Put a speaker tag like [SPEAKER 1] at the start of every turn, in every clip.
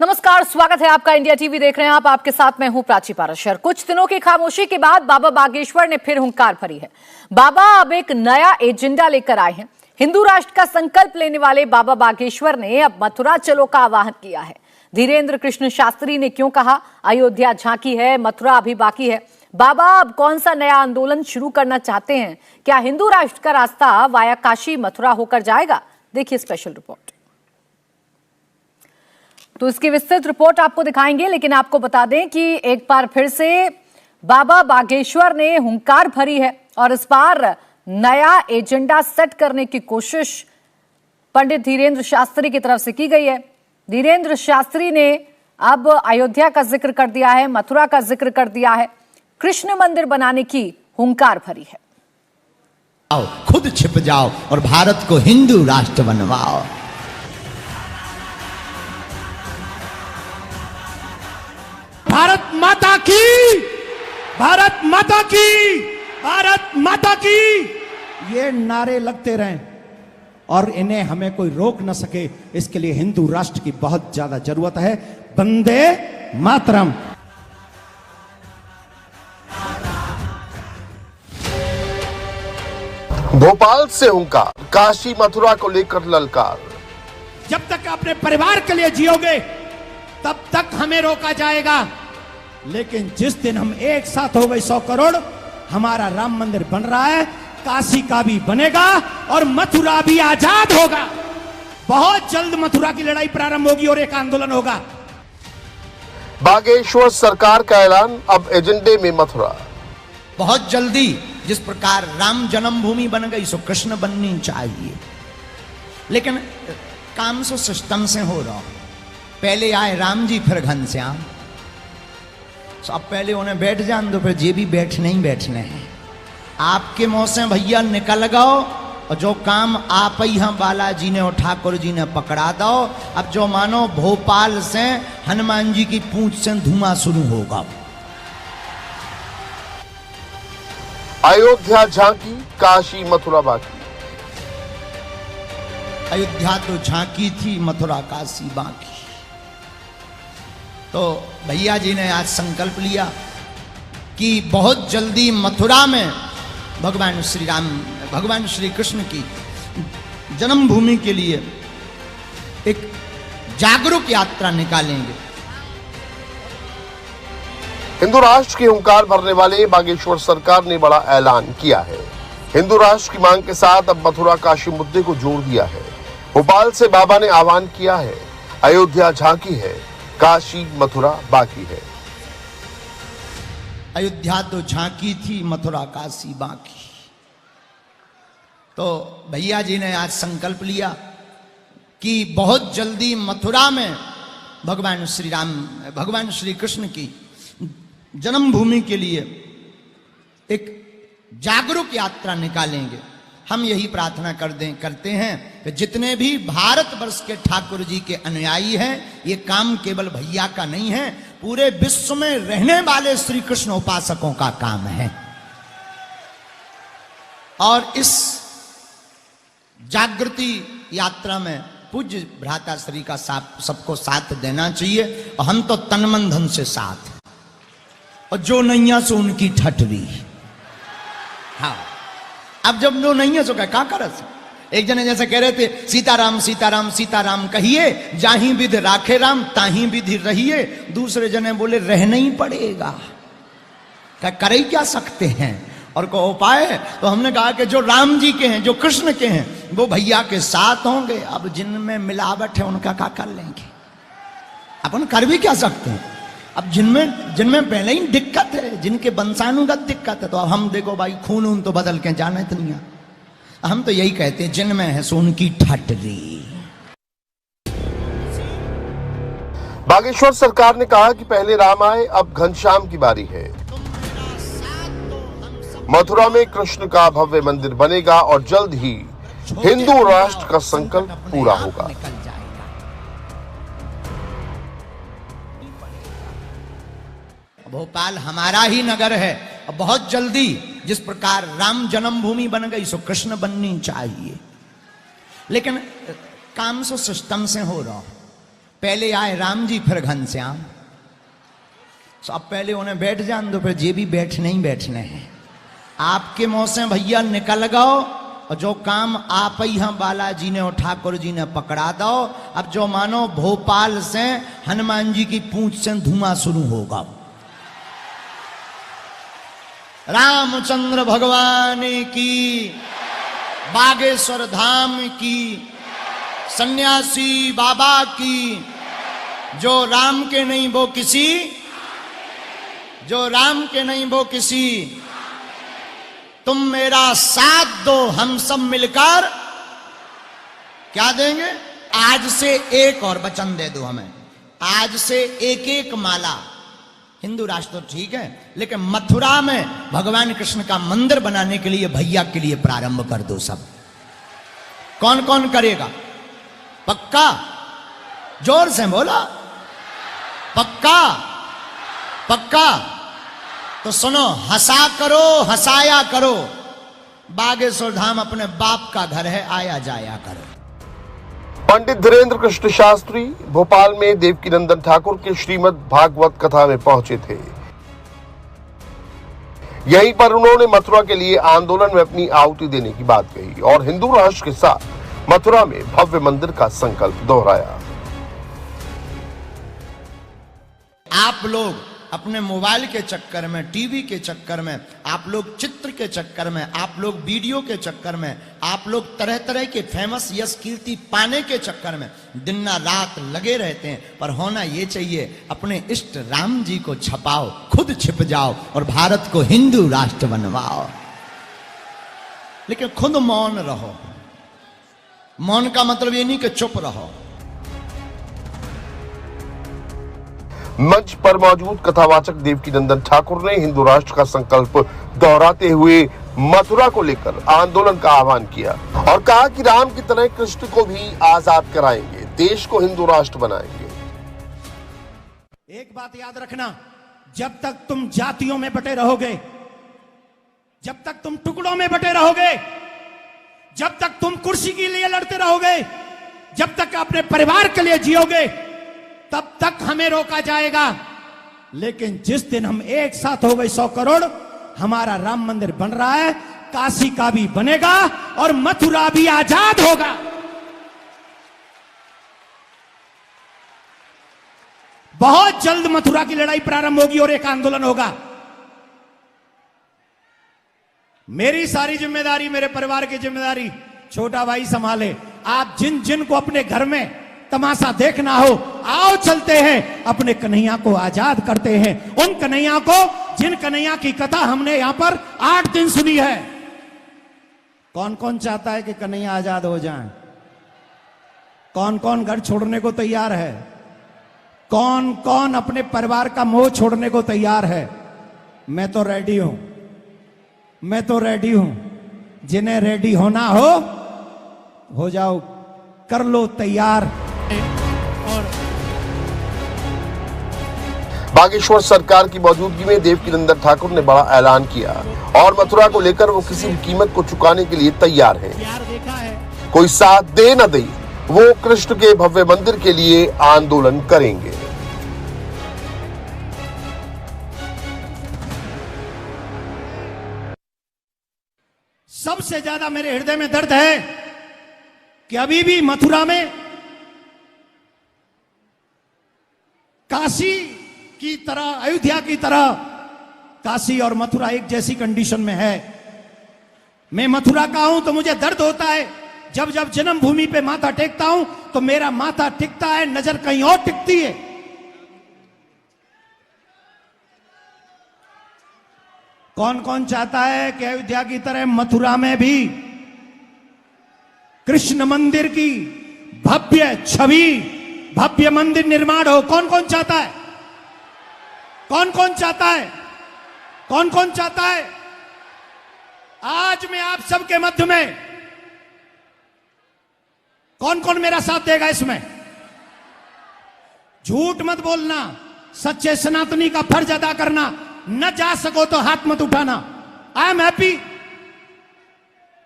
[SPEAKER 1] नमस्कार, स्वागत है आपका। इंडिया टीवी देख रहे हैं आप। आपके साथ मैं हूं प्राची पाराशर। कुछ दिनों की खामोशी के बाद बाबा बागेश्वर ने फिर हुंकार भरी है। बाबा अब एक नया एजेंडा लेकर आए हैं। हिंदू राष्ट्र का संकल्प लेने वाले बाबा बागेश्वर ने अब मथुरा चलो का आह्वान किया है। धीरेन्द्र कृष्ण शास्त्री ने क्यों कहा अयोध्या झांकी है, मथुरा अभी बाकी है? बाबा अब कौन सा नया आंदोलन शुरू करना चाहते हैं? क्या हिंदू राष्ट्र का रास्ता वाया काशी मथुरा होकर जाएगा? देखिए स्पेशल रिपोर्ट। तो इसकी विस्तृत रिपोर्ट आपको दिखाएंगे, लेकिन आपको बता दें कि एक बार फिर से बाबा बागेश्वर ने हुंकार भरी है और इस बार नया एजेंडा सेट करने की कोशिश पंडित धीरेन्द्र शास्त्री की तरफ से की गई है। धीरेन्द्र शास्त्री ने अब अयोध्या का जिक्र कर दिया है, मथुरा का जिक्र कर दिया है, कृष्ण मंदिर बनाने की हुंकार भरी है।
[SPEAKER 2] आओ खुद छिप जाओ और भारत को हिंदू राष्ट्र बनवाओ।
[SPEAKER 3] भारत माता की, भारत माता की, भारत माता की, ये नारे लगते रहें और इन्हें हमें कोई रोक न सके। इसके लिए हिंदू राष्ट्र की बहुत ज्यादा जरूरत है। वंदे मातरम।
[SPEAKER 4] भोपाल से हुंकार, काशी मथुरा को लेकर ललकार।
[SPEAKER 3] जब तक अपने परिवार के लिए जियोगे तब तक हमें रोका जाएगा, लेकिन जिस दिन हम एक साथ हो गए 100 करोड़, हमारा राम मंदिर बन रहा है, काशी का भी बनेगा और मथुरा भी आजाद होगा। बहुत जल्द मथुरा की लड़ाई प्रारंभ होगी और एक आंदोलन होगा।
[SPEAKER 4] बागेश्वर सरकार का ऐलान, अब एजेंडे में मथुरा।
[SPEAKER 2] बहुत जल्दी जिस प्रकार राम जन्मभूमि बन गई सो कृष्ण बननी चाहिए, लेकिन काम सो सिस्टम से हो रहा। पहले आए राम जी, फिर घनश्याम। अब पहले उन्हें बैठ जान दो, फिर ये भी बैठने ही बैठने हैं। आपके मुंह से भैया निकल गओ और जो काम आप ही हम बालाजी ने और ठाकुर जी ने पकड़ा दो। अब जो मानो भोपाल से हनुमान जी की पूंछ से धुआं शुरू होगा।
[SPEAKER 4] अयोध्या झांकी, काशी मथुरा बाकी।
[SPEAKER 2] अयोध्या तो झांकी थी, मथुरा काशी बाकी। तो भैया जी ने आज संकल्प लिया कि बहुत जल्दी मथुरा में भगवान श्री राम, भगवान श्री कृष्ण की जन्मभूमि के लिए एक जागरूक यात्रा निकालेंगे।
[SPEAKER 4] हिंदू राष्ट्र की हुंकार भरने वाले बागेश्वर सरकार ने बड़ा ऐलान किया है। हिंदू राष्ट्र की मांग के साथ अब मथुरा काशी मुद्दे को जोड़ दिया है। भोपाल से बाबा ने आह्वान किया है, अयोध्या झांकी है, काशी मथुरा बाकी है।
[SPEAKER 2] अयोध्या तो झांकी थी, मथुरा काशी बाकी। तो भैया जी ने आज संकल्प लिया कि बहुत जल्दी मथुरा में भगवान श्री राम, भगवान श्री कृष्ण की जन्मभूमि के लिए एक जागरूक यात्रा निकालेंगे। हम यही प्रार्थना करते हैं कि जितने भी भारतवर्ष के ठाकुर जी के अनुयायी हैं, ये काम केवल भैया का नहीं है, पूरे विश्व में रहने वाले श्री कृष्ण उपासकों का काम है। और इस जागृति यात्रा में पूज्य भ्राता श्री का सबको साथ देना चाहिए। और हम तो तन मन धन से साथ, और जो नैया सो उनकी ठठरी। हाँ, अब जब जो नहीं है सो क्या करस। एक जने जैसे कह रहे थे, सीताराम सीताराम सीताराम कहिए, जाही विधि राखे राम ताही विधि रहिए। दूसरे जने बोले रहना ही पड़ेगा, क्या कर ही क्या सकते हैं। और को उपाय, तो हमने कहा कि जो राम जी के हैं, जो कृष्ण के हैं, वो भैया के साथ होंगे। अब जिनमें मिलावट है उनका क्या कर लेंगे, अपन कर भी क्या सकते हैं। अब जिनमें पहले ही दिक्कत है, जिनके वंशानुगत दिक्कत है, तो अब हम देखो भाई खून उन तो बदल के जाने तो नहीं। हम तो यही कहते हैं, जिनमें है सो उनकी ठठरी।
[SPEAKER 4] बागेश्वर सरकार ने कहा कि पहले राम आए, अब घनश्याम की बारी है। मथुरा में कृष्ण का भव्य मंदिर बनेगा और जल्द ही हिंदू राष्ट्र का संकल्प पूरा होगा।
[SPEAKER 2] भोपाल हमारा ही नगर है। बहुत जल्दी जिस प्रकार राम जन्मभूमि बन गई सो कृष्ण बननी चाहिए, लेकिन काम सो सिस्टम से हो रहा। पहले आए राम जी फिर घनश्याम। तो अब पहले उन्हें बैठ जान दो, फिर ये भी बैठने ही बैठने हैं। आपके मुंह से भैया निकल गओ, और जो काम आप ही हम बालाजी ने और ठाकुर जी ने पकड़ा दो। अब जो मानो भोपाल से हनुमान जी की पूंछ से धुआं शुरू होगा। रामचंद्र भगवान की, बागेश्वर धाम की, सन्यासी बाबा की। जो राम के नहीं वो किसी, जो राम के नहीं वो किसी। तुम मेरा साथ दो, हम सब मिलकर क्या देंगे। आज से एक और वचन दे दो हमें, आज से एक एक माला। हिंदू राष्ट्र तो ठीक है, लेकिन मथुरा में भगवान कृष्ण का मंदिर बनाने के लिए भैया के लिए प्रारंभ कर दो सब। कौन कौन करेगा? पक्का? जोर से बोला, पक्का? पक्का? तो सुनो, हंसा करो, हंसाया करो। बागेश्वर धाम अपने बाप का घर है, आया जाया करो।
[SPEAKER 4] पंडित धीरेन्द्र कृष्ण शास्त्री भोपाल में देवकीनंदन ठाकुर के श्रीमद् भागवत कथा में पहुंचे थे। यहीं पर उन्होंने मथुरा के लिए आंदोलन में अपनी आहुति देने की बात कही और हिंदू राष्ट्र के साथ मथुरा में भव्य मंदिर का संकल्प दोहराया।
[SPEAKER 2] आप लोग अपने मोबाइल के चक्कर में, टीवी के चक्कर में, आप लोग चित्र के चक्कर में, आप लोग वीडियो के चक्कर में, आप लोग तरह तरह के फेमस यश कीर्ति पाने के चक्कर में दिन रात लगे रहते हैं। पर होना ये चाहिए, अपने इष्ट राम जी को छपाओ, खुद छिप जाओ और भारत को हिंदू राष्ट्र बनवाओ। लेकिन खुद मौन रहो। मौन का मतलब ये नहीं कि चुप रहो।
[SPEAKER 4] मंच पर मौजूद कथावाचक देवकीनंदन ठाकुर ने हिंदू राष्ट्र का संकल्प दोहराते हुए मथुरा को लेकर आंदोलन का आह्वान किया और कहा कि राम की तरह कृष्ण को भी आजाद कराएंगे, देश को हिंदू राष्ट्र बनाएंगे।
[SPEAKER 3] एक बात याद रखना, जब तक तुम जातियों में बटे रहोगे, जब तक तुम टुकड़ों में बटे रहोगे, जब तक तुम कुर्सी के लिए लड़ते रहोगे, जब तक अपने परिवार के लिए जियोगे, तब तक हमें रोका जाएगा। लेकिन जिस दिन हम एक साथ हो गए 100 करोड़, हमारा राम मंदिर बन रहा है, काशी का भी बनेगा और मथुरा भी आजाद होगा। बहुत जल्द मथुरा की लड़ाई प्रारंभ होगी और एक आंदोलन होगा। मेरी सारी जिम्मेदारी, मेरे परिवार की जिम्मेदारी छोटा भाई संभाले। आप जिन जिन को अपने घर में तमाशा देखना हो, आओ चलते हैं, अपने कन्हैया को आजाद करते हैं। उन कन्हैया को, जिन कन्हैया की कथा हमने यहां पर 8 दिन सुनी है। कौन कौन चाहता है कि कन्हैया आजाद हो जाए? कौन कौन घर छोड़ने को तैयार है? कौन कौन अपने परिवार का मोह छोड़ने को तैयार है? मैं तो रेडी हूं, मैं तो रेडी हूं। जिन्हें रेडी होना हो जाओ, कर लो तैयार।
[SPEAKER 4] बागेश्वर सरकार की मौजूदगी में देवकीनंदन ठाकुर ने बड़ा ऐलान किया और मथुरा को लेकर वो किसी भी कीमत को चुकाने के लिए तैयार हैं। कोई साथ दे न दे, वो कृष्ण के भव्य मंदिर के लिए आंदोलन करेंगे।
[SPEAKER 3] सबसे ज्यादा मेरे हृदय में दर्द है कि अभी भी मथुरा में काशी की तरह, अयोध्या की तरह काशी और मथुरा एक जैसी कंडीशन में है। मैं मथुरा का हूं तो मुझे दर्द होता है। जब जब जन्मभूमि पे माथा टेकता हूं तो मेरा माथा टिकता है, नजर कहीं और टिकती है। कौन कौन चाहता है कि अयोध्या की तरह मथुरा में भी कृष्ण मंदिर की भव्य छवि, भव्य मंदिर निर्माण हो? कौन कौन चाहता है? कौन कौन चाहता है? कौन कौन चाहता है? आज मैं आप सबके मध्य में, कौन कौन मेरा साथ देगा इसमें? झूठ मत बोलना, सच्चे सनातनी का फर्ज अदा करना। न जा सको तो हाथ मत उठाना। I am happy.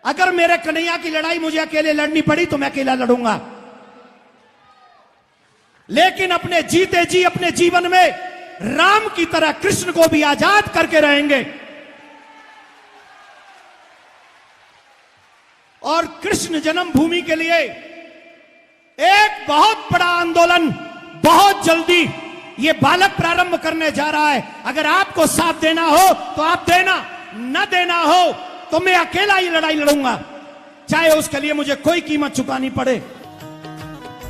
[SPEAKER 3] अगर मेरे कन्हैया की लड़ाई मुझे अकेले लड़नी पड़ी तो मैं अकेला लड़ूंगा। लेकिन अपने जीते जी अपने जीवन में राम की तरह कृष्ण को भी आजाद करके रहेंगे। और कृष्ण जन्मभूमि के लिए एक बहुत बड़ा आंदोलन बहुत जल्दी ये बालक प्रारंभ करने जा रहा है। अगर आपको साथ देना हो तो आप देना, न देना हो तो मैं अकेला ही लड़ाई लड़ूंगा, चाहे उसके लिए मुझे कोई कीमत चुकानी पड़े।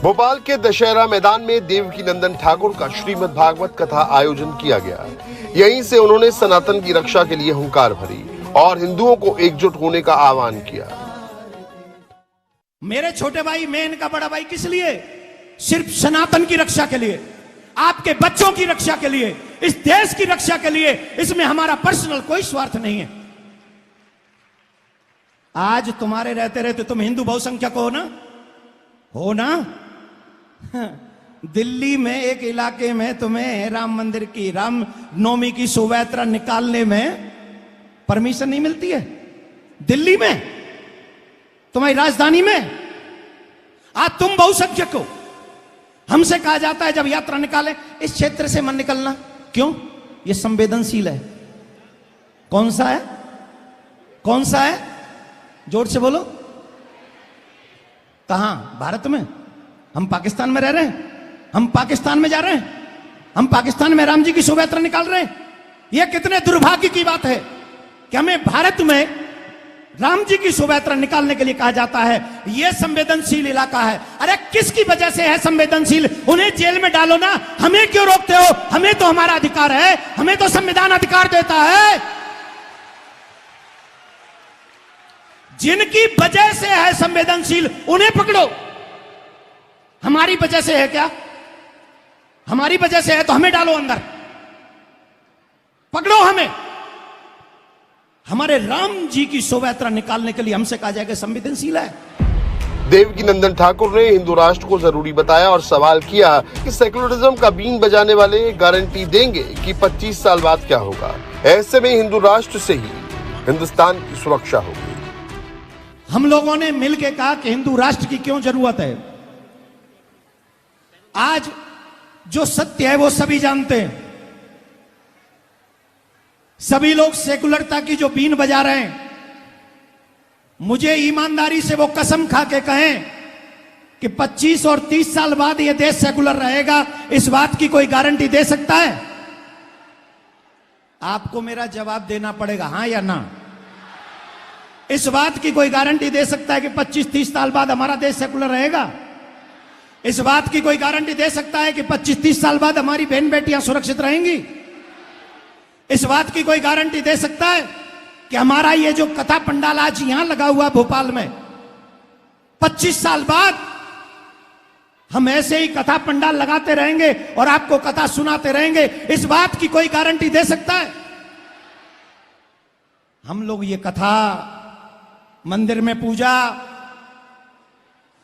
[SPEAKER 4] भोपाल के दशहरा मैदान में देवकी नंदन ठाकुर का श्रीमद् भागवत कथा आयोजन किया गया। यहीं से उन्होंने सनातन की रक्षा के लिए हुंकार भरी और हिंदुओं को एकजुट होने का आह्वान किया।
[SPEAKER 3] मेरे छोटे भाई, मैं इनका बड़ा भाई किस लिए? सिर्फ सनातन की रक्षा के लिए, आपके बच्चों की रक्षा के लिए, इस देश की रक्षा के लिए। इसमें हमारा पर्सनल कोई स्वार्थ नहीं है। आज तुम्हारे रहते रहते तुम हिंदू बहुसंख्यक हो ना? दिल्ली में एक इलाके में तुम्हें राम मंदिर की राम नवमी की शोभा यात्रा निकालने में परमिशन नहीं मिलती है। दिल्ली में, तुम्हारी राजधानी में। आज तुम बहुसंख्यक हो, हमसे कहा जाता है जब यात्रा निकाले इस क्षेत्र से मत निकलना। क्यों? यह संवेदनशील है। कौन सा है? कौन सा है? जोर से बोलो। कहां? भारत में? हम पाकिस्तान में रह रहे हैं? हम पाकिस्तान में जा रहे हैं? हम पाकिस्तान में राम जी की शोभा यात्रा निकाल रहे हैं? यह कितने दुर्भाग्य की बात है कि हमें भारत में राम जी की शोभा यात्रा निकालने के लिए कहा जाता है यह संवेदनशील इलाका है। अरे किसकी वजह से है संवेदनशील? उन्हें जेल में डालो ना, हमें क्यों रोकते हो? हमें तो हमारा अधिकार है, हमें तो संविधान अधिकार देता है। जिनकी वजह से है संवेदनशील उन्हें पकड़ो। हमारी वजह से है क्या? हमारी वजह से है तो हमें डालो अंदर, पकड़ो हमें। हमारे राम जी की शोभा यात्रा निकालने के लिए हमसे कहा जाएगा संवेदनशील है।
[SPEAKER 4] देवकी नंदन ठाकुर ने हिंदू राष्ट्र को जरूरी बताया और सवाल किया कि सेक्युलरिज्म का बीन बजाने वाले गारंटी देंगे कि 25 साल बाद क्या होगा। ऐसे में हिंदू राष्ट्र से ही हिंदुस्तान की सुरक्षा होगी।
[SPEAKER 3] हम लोगों ने मिलकर कहा कि हिंदू राष्ट्र की क्यों जरूरत है। आज जो सत्य है वो सभी जानते हैं। सभी लोग सेकुलरता की जो बीन बजा रहे हैं, मुझे ईमानदारी से वो कसम खा के कहें कि 25 और 30 साल बाद ये देश सेकुलर रहेगा, इस बात की कोई गारंटी दे सकता है? आपको मेरा जवाब देना पड़ेगा, हां या ना। इस बात की कोई गारंटी दे सकता है कि 25-30 साल बाद हमारा देश सेकुलर रहेगा? इस बात की कोई गारंटी दे सकता है कि 25-30 साल बाद हमारी बहन बेटियां सुरक्षित रहेंगी? इस बात की कोई गारंटी दे सकता है कि हमारा ये जो कथा पंडाल आज यहां लगा हुआ भोपाल में, 25 साल बाद हम ऐसे ही कथा पंडाल लगाते रहेंगे और आपको कथा सुनाते रहेंगे? इस बात की कोई गारंटी दे सकता है? हम लोग ये कथा, मंदिर में पूजा,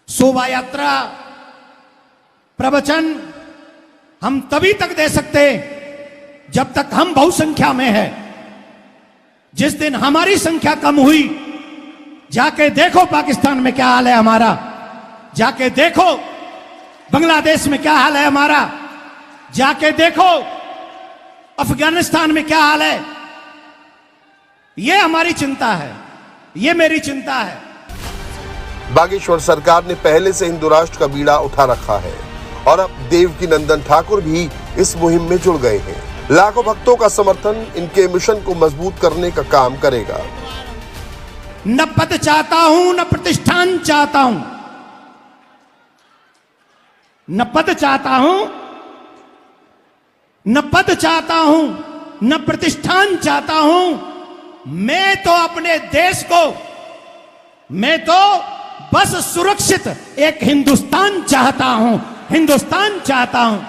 [SPEAKER 3] शोभा यात्रा, प्रवचन हम तभी तक दे सकते जब तक हम बहुसंख्या में है। जिस दिन हमारी संख्या कम हुई, जाके देखो पाकिस्तान में क्या हाल है हमारा, जाके देखो बांग्लादेश में क्या हाल है हमारा, जाके देखो अफगानिस्तान में क्या हाल है। यह हमारी चिंता है, यह मेरी चिंता है।
[SPEAKER 4] बागेश्वर सरकार ने पहले से हिंदू राष्ट्र का बीड़ा उठा रखा है और अब देवकी नंदन ठाकुर भी इस मुहिम में जुड़ गए हैं। लाखों भक्तों का समर्थन इनके मिशन को मजबूत करने का काम करेगा।
[SPEAKER 3] न पद चाहता हूं, न प्रतिष्ठान चाहता हूं, न पद चाहता हूं, न पद चाहता हूं, न प्रतिष्ठान चाहता हूं। मैं तो अपने देश को, मैं तो बस सुरक्षित एक हिंदुस्तान चाहता हूं, हिंदुस्तान चाहता हूं।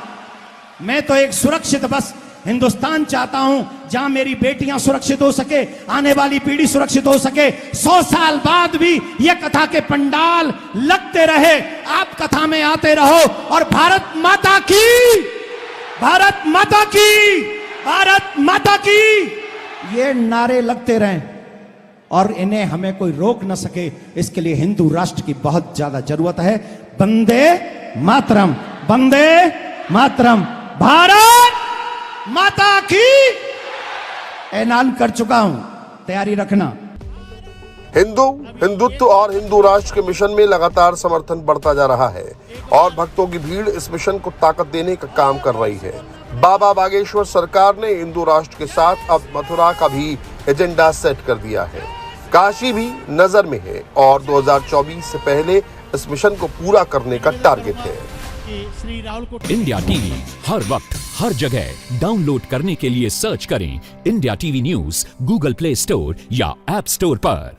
[SPEAKER 3] मैं तो एक सुरक्षित बस हिंदुस्तान चाहता हूं जहां मेरी बेटियां सुरक्षित हो सके, आने वाली पीढ़ी सुरक्षित हो सके। 100 साल बाद भी ये कथा के पंडाल लगते रहे, आप कथा में आते रहो और भारत माता की, भारत माता की, भारत माता की ये नारे लगते रहें और इन्हें हमें कोई रोक न सके। इसके लिए हिंदू राष्ट्र की बहुत ज्यादा जरूरत है। वंदे मातरम। वंदे मातरम, भारत माता की ऐलान कर चुका हूं, तैयारी रखना।
[SPEAKER 4] हिंदुत्व और हिंदू राष्ट्र के मिशन में लगातार समर्थन बढ़ता जा रहा है और भक्तों की भीड़ इस मिशन को ताकत देने का काम कर रही है। बाबा बागेश्वर सरकार ने हिंदू राष्ट्र के साथ अब मथुरा का भी एजेंडा सेट कर दिया है। काशी भी नजर में है और 2024 से पहले इस मिशन को पूरा करने का टारगेट है।
[SPEAKER 5] इंडिया टीवी हर वक्त हर जगह डाउनलोड करने के लिए सर्च करें India TV news Google play store या ऐप स्टोर पर।